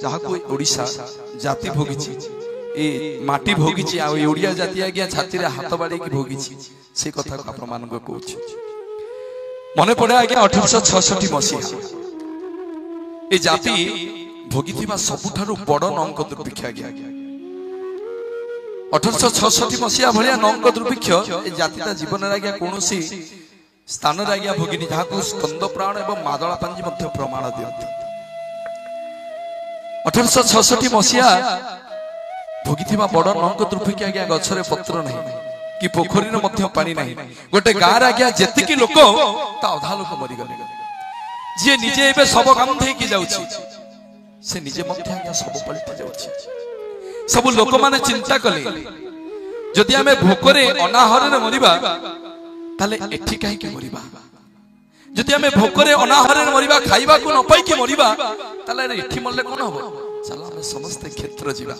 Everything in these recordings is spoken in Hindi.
जहाँ को ओडिशा जाति भोगी ए माटी भोगी ओडिया जाति आज्ञा छाती हाथ बाड़े भोगी से कथा आप मान कह मन पड़े आज्ञा 1866 मसीहा ए जाति भोगी सबुठारु बड़ नंक दुर्भिक्ष आज्ञा 1866 मसीहा भाया नंक दुर्भिक्ष ए जाति जीवन आज्ञा कौन स्थान आज्ञा भोगिनी जहाँ को स्कंद प्राण एवं मादला पांजी प्रमाण दिखती 1866 मसीहा भोगी बड़ नंक दुर्भिक्ष आज्ञा गछरे पत्र नहीं कि पोखरी पानी नहीं गोटे गाँव आज्ञा जेतिकी लोक अधा लोक मरीगले जी निजे एबे सब काम थी जाउछि से निजे आज्ञा सब पलटि जाउछि सब लोक माने चिंता कले जदि आमे भोकरे अनाहरे मरिबा ताले एठी काहे के मरिबा जदि आमे भोकरे अनाहरे मरिबा खाइबा को न पाई के मरिबा ताले एठी मरले कोन हो चला आमे समस्त क्षेत्र जीवा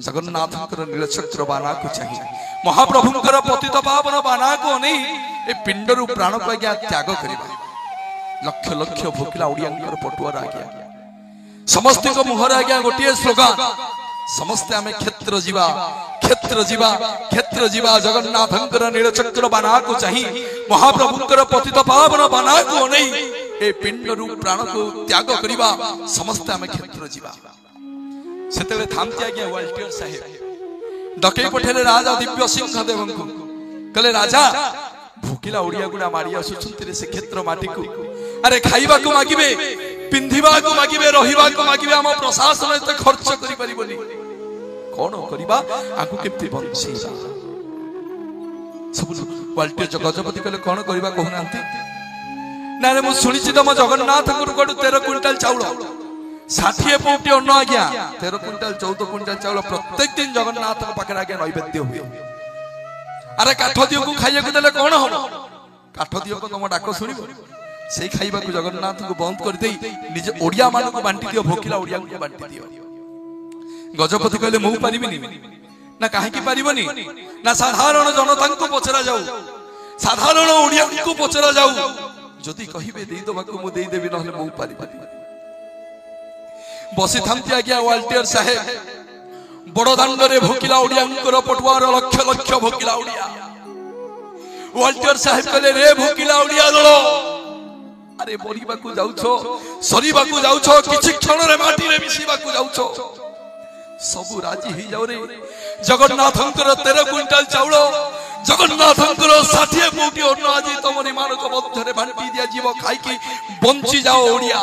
जगन्नाथंकर नीलचक्र बाना को चाहिए महाप्रभुंकर पतित पावन बाना को नहीं ए पिंडरु प्राण को आज्ञा त्याग करिबा लक्ष लक्ष भोकिला ओडियांकर पटुआर आज्ञा समस्त को मुहर आज्ञा गोटिए स्लोगान समस्त आमे क्षेत्र जीवा जगन्नाथंकर नीलचक्र बाना को चाहिए महाप्रभुंकर पतित पावन बाना को नहीं ए पिंडरु प्राण को त्याग करिबा समस्त आमे क्षेत्र जीवा सेतेले थामती आज्ञा वाल्टियर साहेब डकई पठेले राजा दिव्य सिंह देव को कहले राजा भूकिला ओडिया गुडा मारी आसुछंती से क्षेत्र माटी को अरे खाइबा को मागिबे पिंधिबा को मागिबे रहिबा को मागिबे हम प्रशासन एते खर्च करि परिबोनी कोन करिबा आकु केमती बंसीबा सब वाल्टियर गजपति कहले कोन करिबा कहनांती ना रे मु सुनिछि तम जगन्नाथ गुरुगडु 13 क्विंटल चाउल 60 पौटी अन्न आज्ञा 13 क्विंटल 14 क्विंटल चाउल प्रत्येक दिन जगन्नाथ पाखे आज्ञा नैवेद्य हुए अरे काठ दियो को खाइया को देले कोन हो काठ दियो को तुम डाक सुनिबो से खाइबा को जगन्नाथ को बंद कर देई निजे ओडिया मान को बांटी दियो भोकिला ओडिया को बांटी दियो गजपति कहले मु पारिबिनी ना काहे की पारिबनी ना साधारण जनता को पचरा जाऊ साधारण ओडिया को पचरा जाऊ जदि कहिबे देई दबा को मु देई देबी नहले मु पारिबनी बसी थामती आज्ञा वाल्टियर साहेब बड़ दांडरे भोकिला ओडियांकर पटुआर लक्ष लक्ष भोकिला ओडिया वाल्टियर साहेब कहले रे भोकिला ओडिया दल अरे मरिबा को जाउछो सरीबा को जाउछो किछि क्षण रे माटी रे मिसिबा को जाउछो सब राजी ही जाऊ रे जगन्नाथंकर 13 क्विंटल चाउल जगन्नाथंकर 60 पौटी अन्न आजि तमनि मानक मध्य रे बांटी दिया जीव खाई की बंची जाओ ओडिया।